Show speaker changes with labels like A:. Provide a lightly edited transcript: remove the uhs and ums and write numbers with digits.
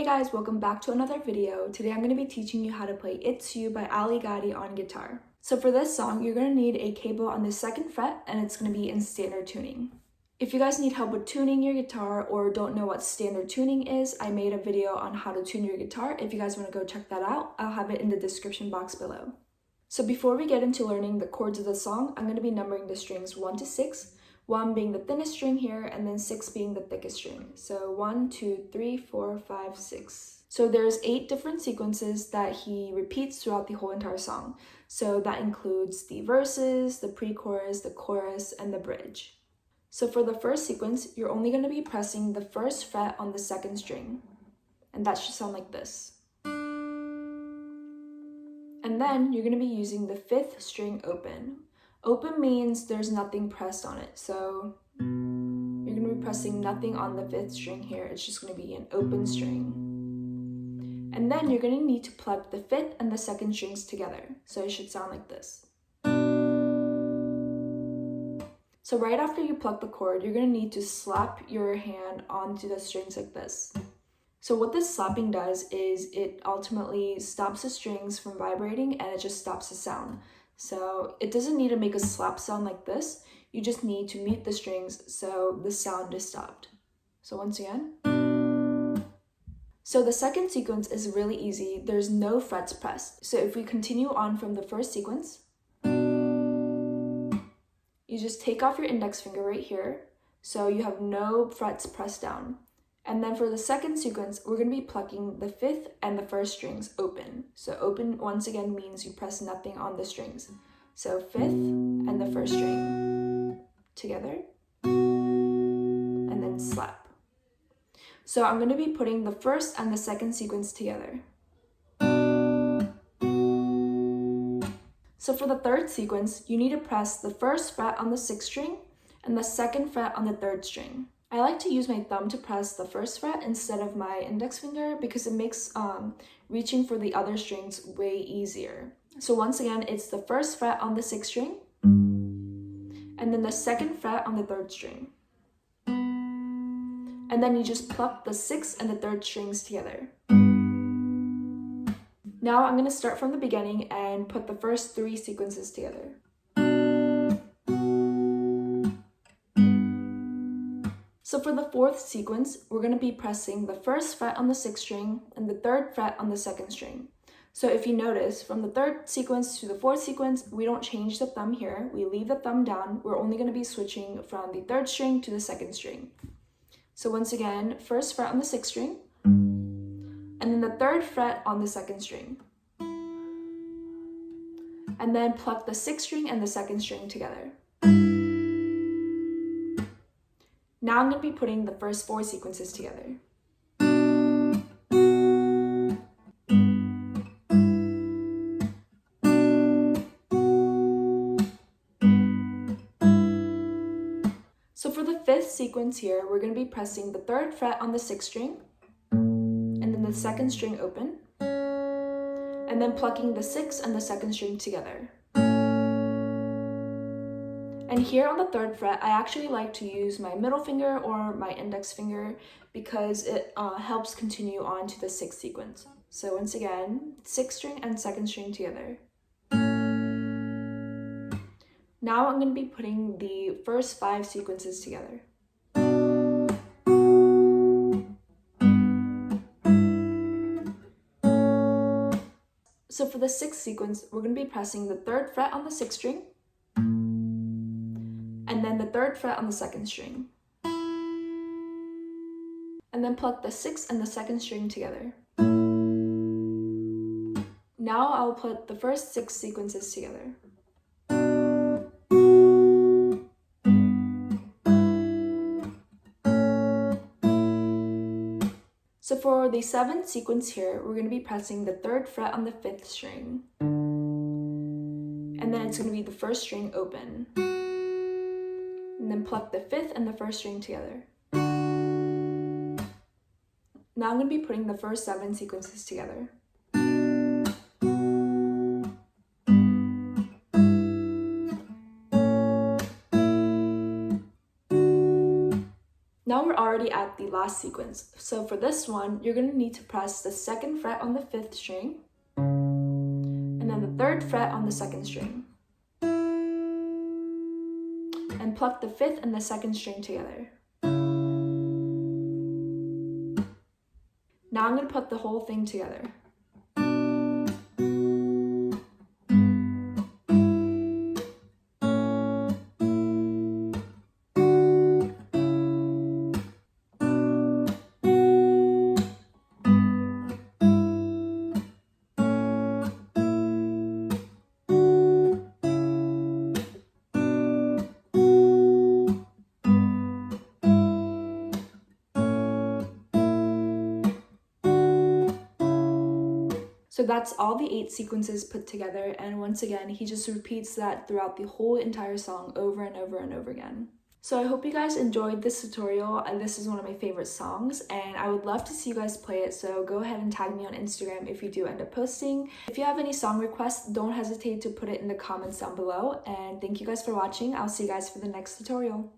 A: guys, welcome back to another video. Today I'm going to be teaching you how to play It's You by gatie on guitar. So for this song, you're going to need a capo on the 2nd fret and it's going to be in standard tuning. If you guys need help with tuning your guitar or don't know what standard tuning is, I made a video on how to tune your guitar. If you guys want to go check that out, I'll have it in the description box below. So before we get into learning the chords of the song, I'm going to be numbering the strings 1 to 6. 1 being the thinnest string here, and then 6 being the thickest string. So 1, 2, 3, 4, 5, 6. So there's 8 different sequences that he repeats throughout the whole entire song. So that includes the verses, the pre-chorus, the chorus, and the bridge. So for the first sequence, you're only going to be pressing the 1st fret on the 2nd string. And that should sound like this. And then you're going to be using the 5th string open. Open means there's nothing pressed on it, so you're going to be pressing nothing on the 5th string here. It's just going to be an open string. And then you're going to need to pluck the 5th and the 2nd strings together, so it should sound like this. So right after you pluck the chord, you're going to need to slap your hand onto the strings like this. So what this slapping does is it ultimately stops the strings from vibrating and it just stops the sound. So it doesn't need to make a slap sound like this. You just need to mute the strings so the sound is stopped. So once again. So the second sequence is really easy. There's no frets pressed. So if we continue on from the first sequence, you just take off your index finger right here. So you have no frets pressed down. And then for the second sequence, we're going to be plucking the 5th and the 1st strings open. So open, once again, means you press nothing on the strings. So 5th and the 1st string together, and then slap. So I'm going to be putting the 1st and the 2nd sequence together. So for the 3rd sequence, you need to press the 1st fret on the 6th string and the 2nd fret on the 3rd string. I like to use my thumb to press the 1st fret instead of my index finger because it makes reaching for the other strings way easier. So once again, it's the 1st fret on the 6th string and then the 2nd fret on the 3rd string. And then you just pluck the 6th and the 3rd strings together. Now I'm going to start from the beginning and put the first 3 sequences together. So for the 4th sequence, we're going to be pressing the 1st fret on the 6th string and the 3rd fret on the 2nd string. So if you notice, from the 3rd sequence to the 4th sequence, we don't change the thumb here. We leave the thumb down. We're only going to be switching from the 3rd string to the 2nd string. So once again, 1st fret on the 6th string, and then the 3rd fret on the 2nd string. And then pluck the 6th string and the 2nd string together. Now I'm going to be putting the first 4 sequences together. So for the 5th sequence here, we're going to be pressing the 3rd fret on the 6th string, and then the 2nd string open, and then plucking the 6th and the 2nd string together. And here on the 3rd fret, I actually like to use my middle finger or my index finger because it helps continue on to the 6th sequence. So once again, 6th string and 2nd string together. Now I'm going to be putting the first 5 sequences together. So for the 6th sequence, we're going to be pressing the 3rd fret on the 6th string, and then the 3rd fret on the 2nd string. And then pluck the 6th and the 2nd string together. Now I'll put the first 6 sequences together. So for the 7th sequence here, we're going to be pressing the 3rd fret on the 5th string. And then it's going to be the 1st string open. And then pluck the 5th and the 1st string together. Now I'm going to be putting the first 7 sequences together. Now we're already at the last sequence. So for this one, you're going to need to press the 2nd fret on the 5th string, and then the 3rd fret on the 2nd string, and pluck the 5th and the 2nd string together. Now I'm going to put the whole thing together. So that's all the 8 sequences put together, and once again, he just repeats that throughout the whole entire song over and over and over again. So I hope you guys enjoyed this tutorial. This is one of my favorite songs, and I would love to see you guys play it, so go ahead and tag me on Instagram if you do end up posting. If you have any song requests, don't hesitate to put it in the comments down below, and thank you guys for watching. I'll see you guys for the next tutorial.